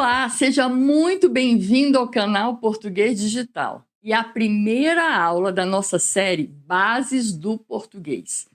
Olá, seja muito bem-vindo ao canal Português Digital e à primeira aula da nossa série Bases do Português.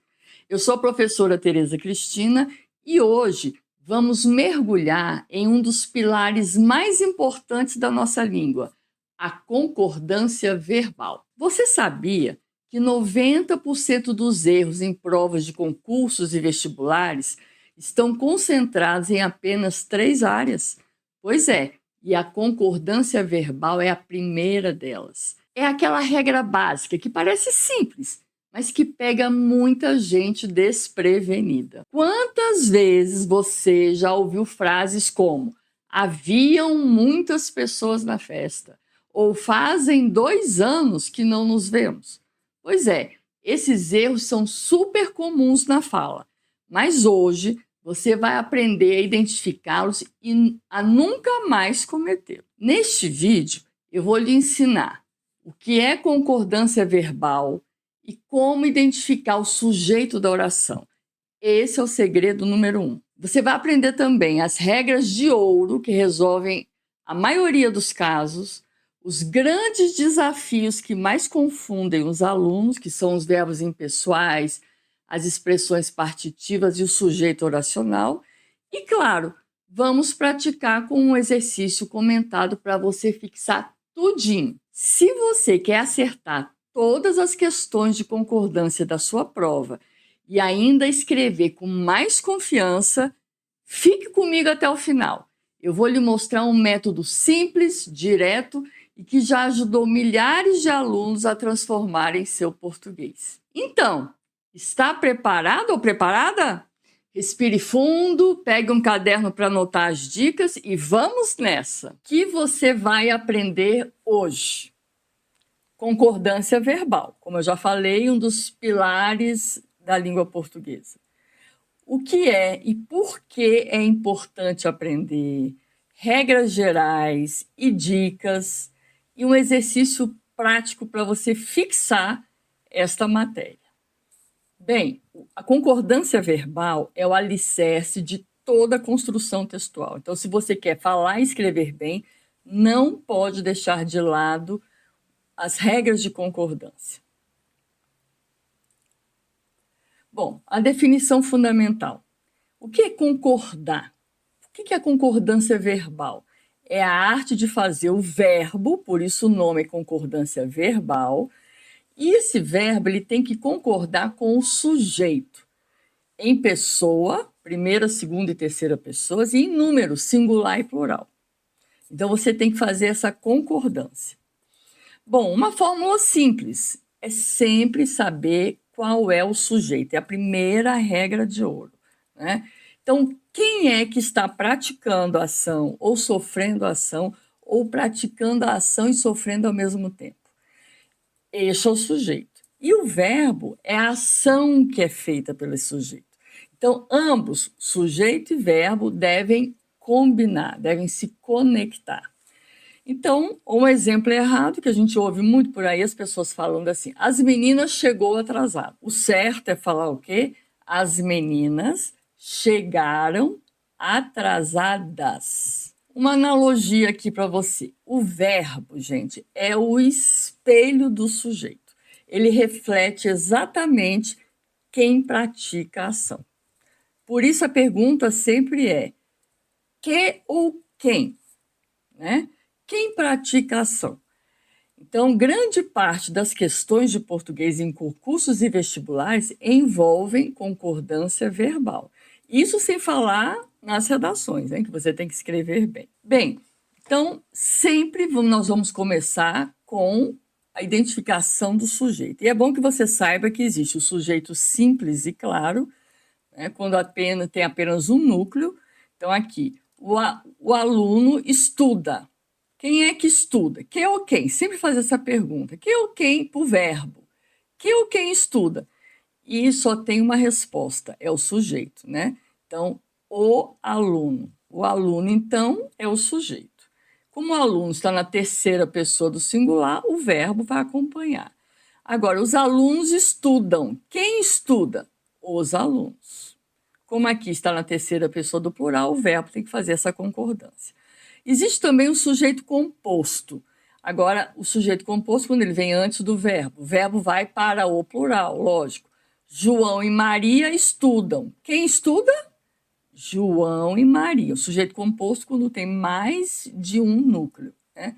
Eu sou a professora Tereza Cristina e hoje vamos mergulhar em um dos pilares mais importantes da nossa língua, a concordância verbal. Você sabia que 90% dos erros em provas de concursos e vestibulares estão concentrados em apenas 3 áreas? Pois é, e a concordância verbal é a primeira delas. É aquela regra básica que parece simples, mas que pega muita gente desprevenida. Quantas vezes você já ouviu frases como haviam muitas pessoas na festa ou fazem 2 anos que não nos vemos? Pois é, esses erros são super comuns na fala, mas hoje você vai aprender a identificá-los e a nunca mais cometê-los. Neste vídeo, eu vou lhe ensinar o que é concordância verbal e como identificar o sujeito da oração. Esse é o segredo número 1. Você vai aprender também as regras de ouro que resolvem a maioria dos casos, os grandes desafios que mais confundem os alunos, que são os verbos impessoais, as expressões partitivas e o sujeito oracional. E, claro, vamos praticar com um exercício comentado para você fixar tudinho. Se você quer acertar todas as questões de concordância da sua prova e ainda escrever com mais confiança, fique comigo até o final. Eu vou lhe mostrar um método simples, direto e que já ajudou milhares de alunos a transformarem seu português. Então, está preparado ou preparada? Respire fundo, pegue um caderno para anotar as dicas e vamos nessa. O que você vai aprender hoje? Concordância verbal, como eu já falei, um dos pilares da língua portuguesa. O que é e por que é importante aprender? Regras gerais e dicas e um exercício prático para você fixar esta matéria. Bem, a concordância verbal é o alicerce de toda a construção textual. Então, se você quer falar e escrever bem, não pode deixar de lado as regras de concordância. Bom, a definição fundamental. O que é concordar? O que é a concordância verbal? É a arte de fazer o verbo, por isso o nome é concordância verbal, e esse verbo ele tem que concordar com o sujeito, em pessoa, primeira, segunda e terceira pessoas, e em número, singular e plural. Então, você tem que fazer essa concordância. Bom, uma fórmula simples é sempre saber qual é o sujeito, é a primeira regra de ouro, né? Então, quem é que está praticando a ação ou sofrendo a ação ou praticando a ação e sofrendo ao mesmo tempo? Este é o sujeito. E o verbo é a ação que é feita pelo sujeito. Então, ambos, sujeito e verbo, devem combinar, devem se conectar. Então, um exemplo errado que a gente ouve muito por aí, as pessoas falando assim, as meninas chegou atrasado. O certo é falar o quê? As meninas chegaram atrasadas. Uma analogia aqui para você. O verbo, gente, é o espelho do sujeito. Ele reflete exatamente quem pratica a ação. Por isso a pergunta sempre é que ou quem, né? Quem pratica a ação? Então, grande parte das questões de português em concursos e vestibulares envolvem concordância verbal. Isso sem falar nas redações, hein, que você tem que escrever bem. Bem, então, sempre nós vamos começar com a identificação do sujeito. E é bom que você saiba que existe o sujeito simples e claro, né, quando tem apenas um núcleo. Então, aqui, o aluno estuda. Quem é que estuda? Que ou quem? Sempre faz essa pergunta. Que ou quem para o verbo? Que ou quem estuda? E só tem uma resposta, é o sujeito, né? Então, o aluno. O aluno, então, é o sujeito. Como o aluno está na terceira pessoa do singular, o verbo vai acompanhar. Agora, os alunos estudam. Quem estuda? Os alunos. Como aqui está na terceira pessoa do plural, o verbo tem que fazer essa concordância. Existe também o sujeito composto. Agora, o sujeito composto, quando ele vem antes do verbo, o verbo vai para o plural, lógico. João e Maria estudam. Quem estuda? João e Maria. O sujeito composto quando tem mais de um núcleo, né?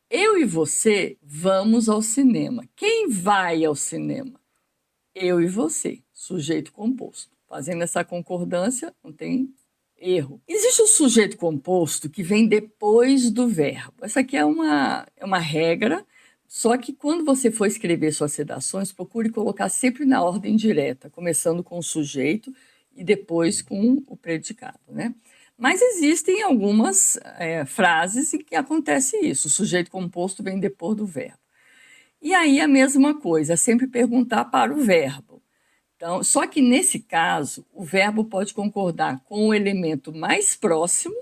Eu e você vamos ao cinema. Quem vai ao cinema? Eu e você, sujeito composto. Fazendo essa concordância, não tem erro. Existe o sujeito composto que vem depois do verbo. Essa aqui é uma regra, só que quando você for escrever suas redações, procure colocar sempre na ordem direta, começando com o sujeito e depois com o predicado, né? Mas existem algumas frases em que acontece isso. O sujeito composto vem depois do verbo. E aí a mesma coisa, sempre perguntar para o verbo. Então, só que nesse caso, o verbo pode concordar com o elemento mais próximo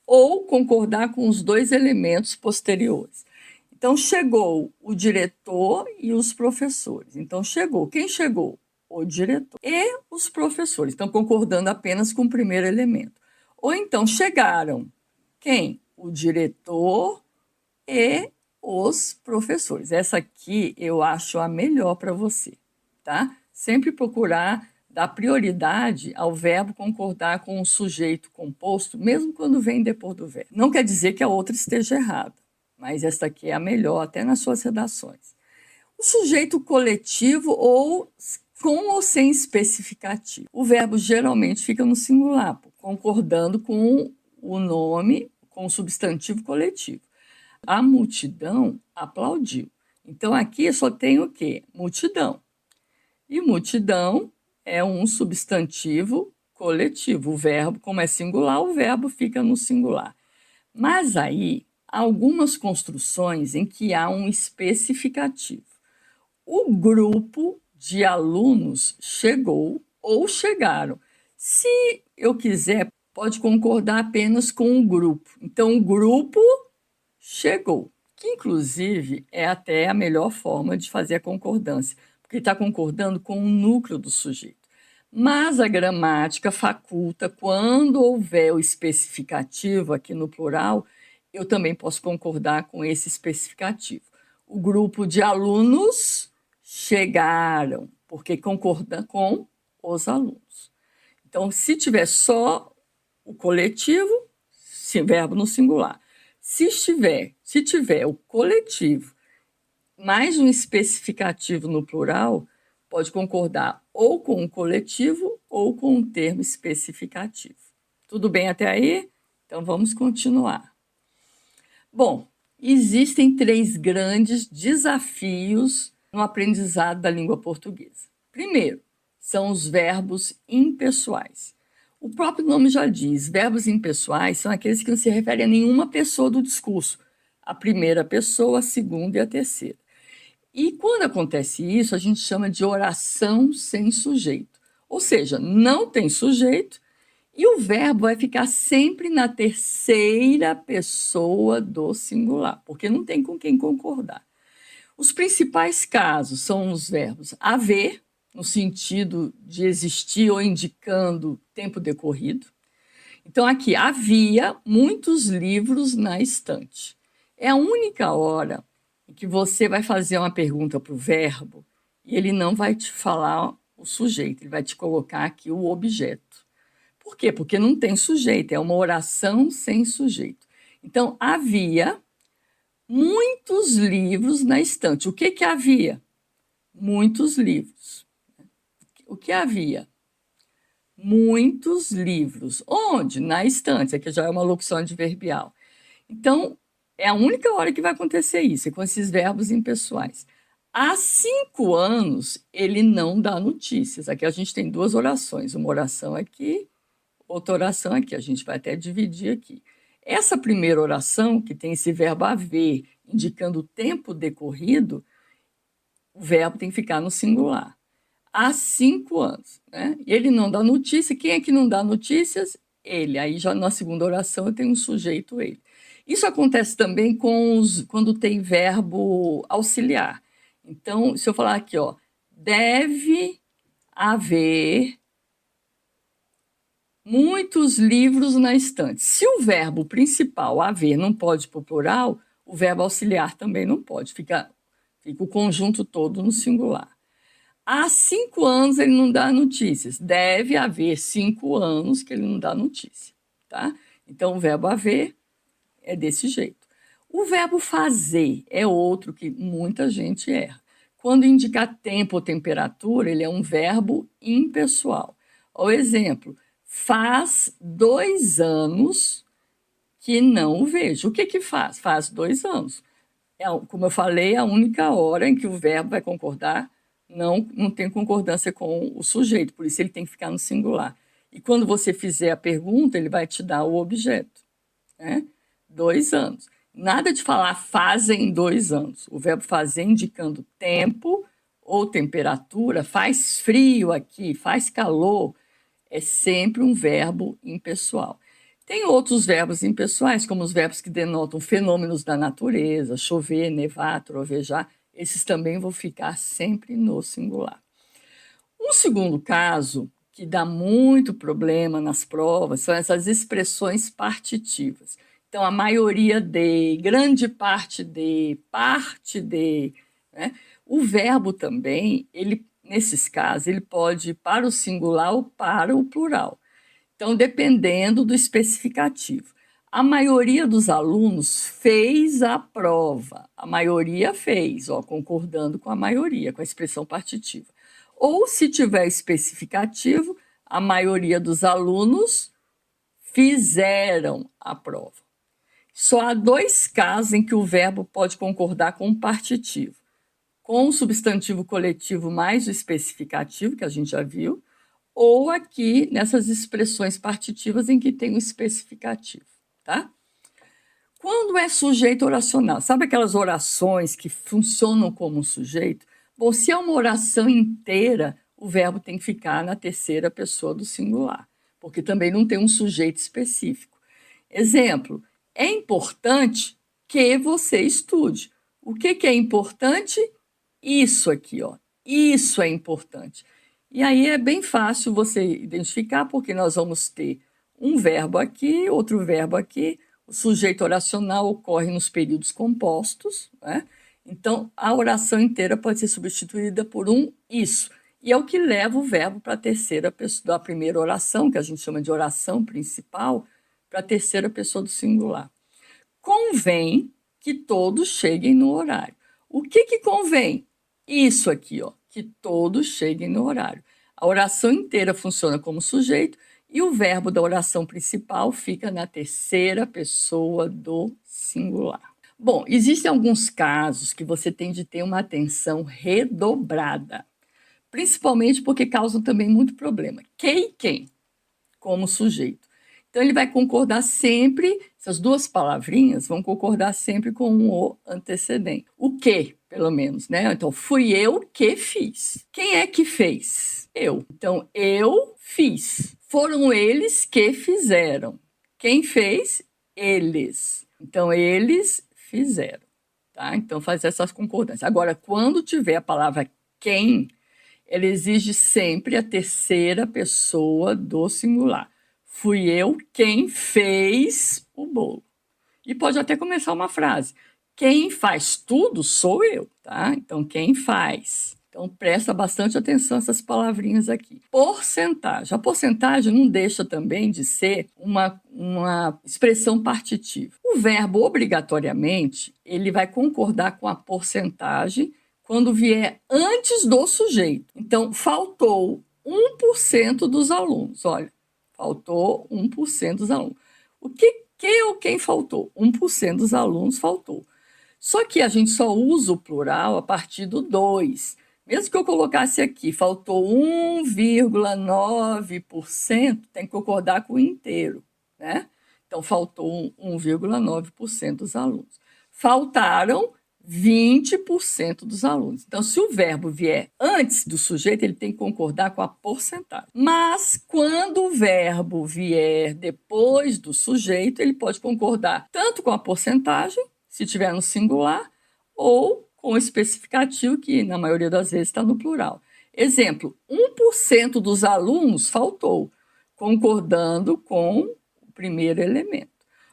ou concordar com os dois elementos posteriores. Então, chegou o diretor e os professores. Então, chegou. Quem chegou? O diretor e os professores. Estão concordando apenas com o primeiro elemento. Ou então, chegaram. Quem? O diretor e os professores. Essa aqui eu acho a melhor para você, tá? Sempre procurar dar prioridade ao verbo concordar com o sujeito composto, mesmo quando vem depois do verbo. Não quer dizer que a outra esteja errada, mas essa aqui é a melhor, até nas suas redações. O sujeito coletivo ou com ou sem especificativo. O verbo geralmente fica no singular, concordando com o nome, com o substantivo coletivo. A multidão aplaudiu. Então, aqui só tem o quê? Multidão. E multidão é um substantivo coletivo. O verbo, como é singular, o verbo fica no singular. Mas aí, há algumas construções em que há um especificativo. O grupo de alunos chegou ou chegaram. Se eu quiser, pode concordar apenas com o grupo. Então, o grupo chegou, que inclusive é até a melhor forma de fazer a concordância, porque está concordando com o núcleo do sujeito. Mas a gramática faculta, quando houver o especificativo aqui no plural, eu também posso concordar com esse especificativo. O grupo de alunos chegaram, porque concorda com os alunos. Então, se tiver só o coletivo, verbo no singular. Se tiver o coletivo mais um especificativo no plural, pode concordar ou com o coletivo ou com o termo especificativo. Tudo bem até aí? Então vamos continuar. Bom, existem 3 grandes desafios no aprendizado da língua portuguesa. Primeiro, são os verbos impessoais. O próprio nome já diz, verbos impessoais são aqueles que não se referem a nenhuma pessoa do discurso, a primeira pessoa, a segunda e a terceira. E quando acontece isso, a gente chama de oração sem sujeito. Ou seja, não tem sujeito e o verbo vai ficar sempre na terceira pessoa do singular, porque não tem com quem concordar. Os principais casos são os verbos haver, no sentido de existir ou indicando tempo decorrido. Então, aqui, havia muitos livros na estante. É a única hora em que você vai fazer uma pergunta para o verbo e ele não vai te falar o sujeito, ele vai te colocar aqui o objeto. Por quê? Porque não tem sujeito, é uma oração sem sujeito. Então, havia muitos livros na estante. O que havia? Muitos livros. O que havia? Muitos livros. Onde? Na estante. Aqui já é uma locução adverbial. Então, é a única hora que vai acontecer isso, é com esses verbos impessoais. Há 5 anos, ele não dá notícias. Aqui a gente tem 2 orações, uma oração aqui, outra oração aqui. A gente vai até dividir aqui. Essa primeira oração, que tem esse verbo haver, indicando o tempo decorrido, o verbo tem que ficar no singular. Há 5 anos, né? Ele não dá notícia. Quem é que não dá notícias? Ele. Aí já na segunda oração eu tenho um sujeito, ele. Isso acontece também quando tem verbo auxiliar. Então, se eu falar aqui, ó, deve haver muitos livros na estante. Se o verbo principal, haver, não pode ir para o plural, o verbo auxiliar também não pode. Fica o conjunto todo no singular. Há 5 anos ele não dá notícias. Deve haver 5 anos que ele não dá notícia, tá? Então, o verbo haver é desse jeito. O verbo fazer é outro que muita gente erra. Quando indica tempo ou temperatura, ele é um verbo impessoal. O exemplo, faz 2 anos que não o vejo. O que que faz? Faz 2 anos. Como eu falei, a única hora em que o verbo vai concordar, não tem concordância com o sujeito, por isso ele tem que ficar no singular. E quando você fizer a pergunta, ele vai te dar o objeto, né? 2 anos. Nada de falar fazem 2 anos. O verbo fazer indicando tempo ou temperatura, faz frio aqui, faz calor, é sempre um verbo impessoal. Tem outros verbos impessoais, como os verbos que denotam fenômenos da natureza, chover, nevar, trovejar. Esses também vão ficar sempre no singular. Um segundo caso, que dá muito problema nas provas, são essas expressões partitivas. Então, a maioria de, grande parte de, né? O verbo também, nesses casos, ele pode ir para o singular ou para o plural. Então, dependendo do especificativo. A maioria dos alunos fez a prova. A maioria fez, concordando com a maioria, com a expressão partitiva. Ou, se tiver especificativo, a maioria dos alunos fizeram a prova. Só há 2 casos em que o verbo pode concordar com o partitivo. Com o substantivo coletivo mais o especificativo, que a gente já viu, ou aqui nessas expressões partitivas em que tem o especificativo, tá? Quando é sujeito oracional, sabe aquelas orações que funcionam como sujeito? Bom, se é uma oração inteira, o verbo tem que ficar na terceira pessoa do singular, porque também não tem um sujeito específico. Exemplo, é importante que você estude. O que é importante? Isso aqui, ó. Isso é importante. E aí é bem fácil você identificar, porque nós vamos ter um verbo aqui, outro verbo aqui. O sujeito oracional ocorre nos períodos compostos, né? Então, a oração inteira pode ser substituída por um isso. E é o que leva o verbo para a terceira pessoa, da primeira oração, que a gente chama de oração principal, para a terceira pessoa do singular. Convém que todos cheguem no horário. O que convém? Isso aqui, ó, que todos cheguem no horário. A oração inteira funciona como sujeito e o verbo da oração principal fica na terceira pessoa do singular. Bom, existem alguns casos que você tem de ter uma atenção redobrada, principalmente porque causam também muito problema. Que e quem, como sujeito. Então, ele vai concordar sempre, essas 2 palavrinhas vão concordar sempre com o antecedente. O que, pelo menos, né? Então, fui eu que fiz. Quem é que fez? Eu. Então, eu fiz. Foram eles que fizeram. Quem fez? Eles. Então, eles fizeram. Tá? Então, faz essas concordâncias. Agora, quando tiver a palavra quem, ela exige sempre a terceira pessoa do singular. Fui eu quem fez o bolo. E pode até começar uma frase. Quem faz tudo sou eu, tá? Então, quem faz. Então, presta bastante atenção a essas palavrinhas aqui. Porcentagem. A porcentagem não deixa também de ser uma expressão partitiva. O verbo, obrigatoriamente, ele vai concordar com a porcentagem quando vier antes do sujeito. Então, faltou 1% dos alunos. Olha, faltou 1% dos alunos. O que ou quem faltou? 1% dos alunos faltou. Só que a gente só usa o plural a partir do 2. Mesmo que eu colocasse aqui, faltou 1,9%, tem que concordar com o inteiro, né? Então, faltou 1,9% dos alunos. Faltaram 20% dos alunos. Então, se o verbo vier antes do sujeito, ele tem que concordar com a porcentagem. Mas, quando o verbo vier depois do sujeito, ele pode concordar tanto com a porcentagem, se tiver no singular, ou com o especificativo, que na maioria das vezes está no plural. Exemplo, 1% dos alunos faltou. concordando com o primeiro elemento.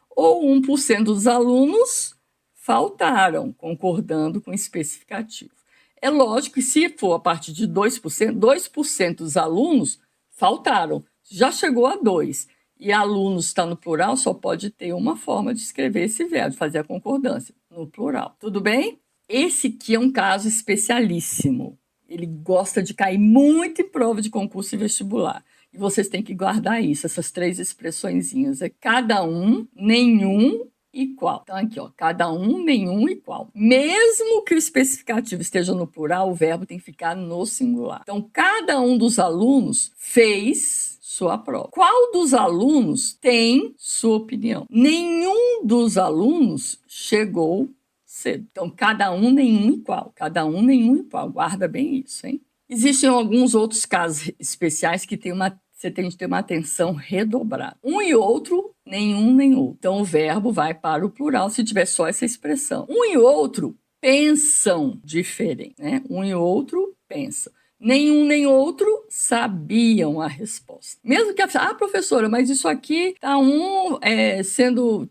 Ou 1% dos alunos faltaram, concordando com o especificativo. É lógico que se for a partir de 2% dos alunos faltaram, já chegou a 2%. E alunos está no plural, só pode ter uma forma de escrever esse verbo, de fazer a concordância, no plural. Tudo bem? Esse aqui é um caso especialíssimo. Ele gosta de cair muito em prova de concurso e vestibular. E vocês têm que guardar isso, essas 3 expressõezinhas. É cada um, nenhum e qual. Então, aqui, ó, cada um, nenhum e qual. Mesmo que o especificativo esteja no plural, o verbo tem que ficar no singular. Então, cada um dos alunos fez sua prova. Qual dos alunos tem sua opinião? Nenhum dos alunos chegou cedo. Então, cada um, nenhum e qual. Cada um, nenhum e qual. Guarda bem isso, hein? Existem alguns outros casos especiais que você tem de ter uma atenção redobrada. Um e outro, nenhum nem outro. Então, o verbo vai para o plural se tiver só essa expressão. Um e outro pensam diferente, né? Um e outro pensam. Nenhum nem outro sabiam a resposta. Mesmo que professora, mas isso aqui está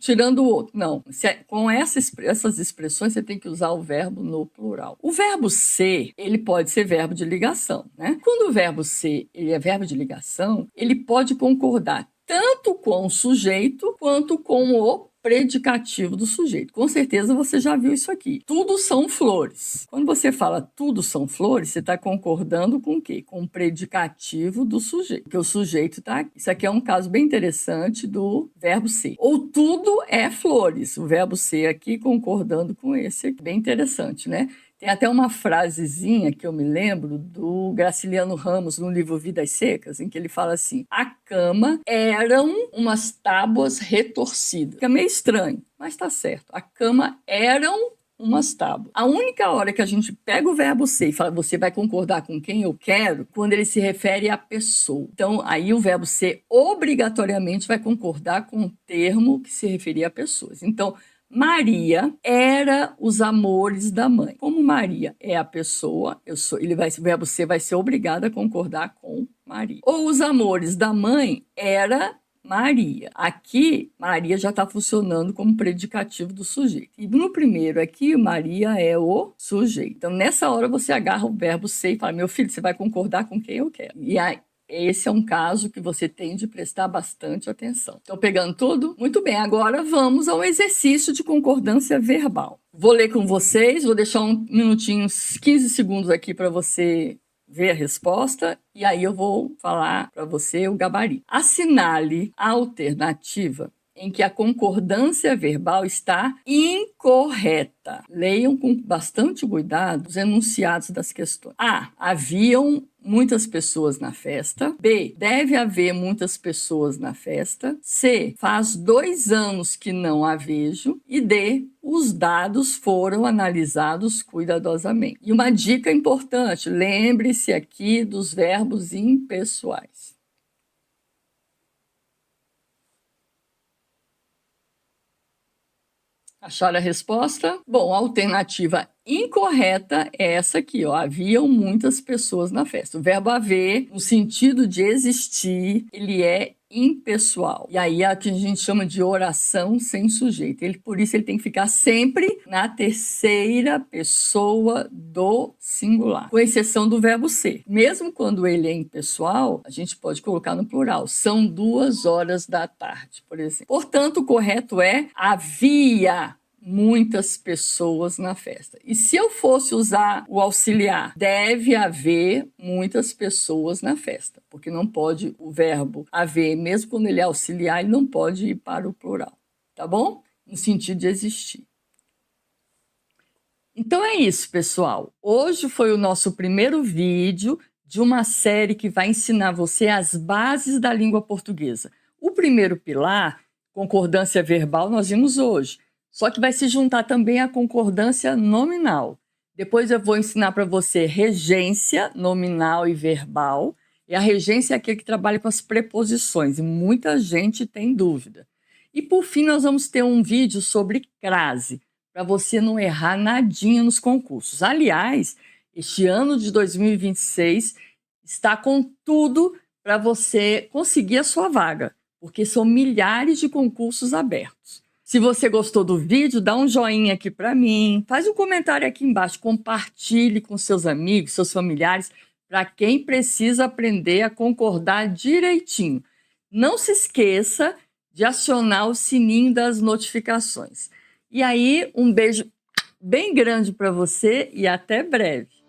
tirando o outro. Não, com essas expressões você tem que usar o verbo no plural. O verbo ser, ele pode ser verbo de ligação, né? Quando o verbo ser ele é verbo de ligação, ele pode concordar tanto com o sujeito quanto com o predicativo do sujeito. Com certeza você já viu isso aqui. Tudo são flores. Quando você fala tudo são flores, você está concordando com o quê? Com o predicativo do sujeito. Porque o sujeito está aqui. Isso aqui é um caso bem interessante do verbo ser. Ou tudo é flores. O verbo ser aqui concordando com esse aqui. Bem interessante, né? Tem até uma frasezinha que eu me lembro do Graciliano Ramos no livro Vidas Secas, em que ele fala assim: a cama eram umas tábuas retorcidas. Fica meio estranho, mas tá certo. A cama eram umas tábuas. A única hora que a gente pega o verbo ser e fala você vai concordar com quem eu quero, quando ele se refere à pessoa. Então, aí o verbo ser obrigatoriamente vai concordar com o termo que se referia a pessoas. Então, Maria era os amores da mãe. Como Maria é a pessoa, o verbo ser vai ser obrigado a concordar com Maria. Ou os amores da mãe era Maria. Aqui, Maria já está funcionando como predicativo do sujeito. E no primeiro aqui, Maria é o sujeito. Então, nessa hora, você agarra o verbo ser e fala, meu filho, você vai concordar com quem eu quero. E aí, esse é um caso que você tem de prestar bastante atenção. Estou pegando tudo? Muito bem, agora vamos ao exercício de concordância verbal. Vou ler com vocês, vou deixar um minutinho, uns 15 segundos aqui para você ver a resposta e aí eu vou falar para você o gabarito. Assinale a alternativa em que a concordância verbal está incorreta. Leiam com bastante cuidado os enunciados das questões. A. Haviam muitas pessoas na festa. B. Deve haver muitas pessoas na festa. C. Faz 2 anos que não a vejo. E D. Os dados foram analisados cuidadosamente. E uma dica importante, lembre-se aqui dos verbos impessoais. Acharam a resposta? Bom, a alternativa incorreta é essa aqui, ó. Haviam muitas pessoas na festa. O verbo haver, no sentido de existir, ele é impessoal. E aí é o que a gente chama de oração sem sujeito. Por isso ele tem que ficar sempre na terceira pessoa do singular, com exceção do verbo ser. Mesmo quando ele é impessoal, a gente pode colocar no plural. São 2 horas da tarde, por exemplo. Portanto, o correto é havia muitas pessoas na festa. E se eu fosse usar o auxiliar, deve haver muitas pessoas na festa, porque não pode o verbo haver, mesmo quando ele é auxiliar, ele não pode ir para o plural, tá bom? No sentido de existir. Então é isso, pessoal. Hoje foi o nosso primeiro vídeo de uma série que vai ensinar você as bases da língua portuguesa. O primeiro pilar, concordância verbal, nós vimos hoje. Só que vai se juntar também a concordância nominal. Depois eu vou ensinar para você regência nominal e verbal. E a regência é aquele que trabalha com as preposições. E muita gente tem dúvida. E por fim, nós vamos ter um vídeo sobre crase, para você não errar nadinha nos concursos. Aliás, este ano de 2026 está com tudo para você conseguir a sua vaga, porque são milhares de concursos abertos. Se você gostou do vídeo, dá um joinha aqui para mim, faz um comentário aqui embaixo, compartilhe com seus amigos, seus familiares, para quem precisa aprender a concordar direitinho. Não se esqueça de acionar o sininho das notificações. E aí, um beijo bem grande para você e até breve.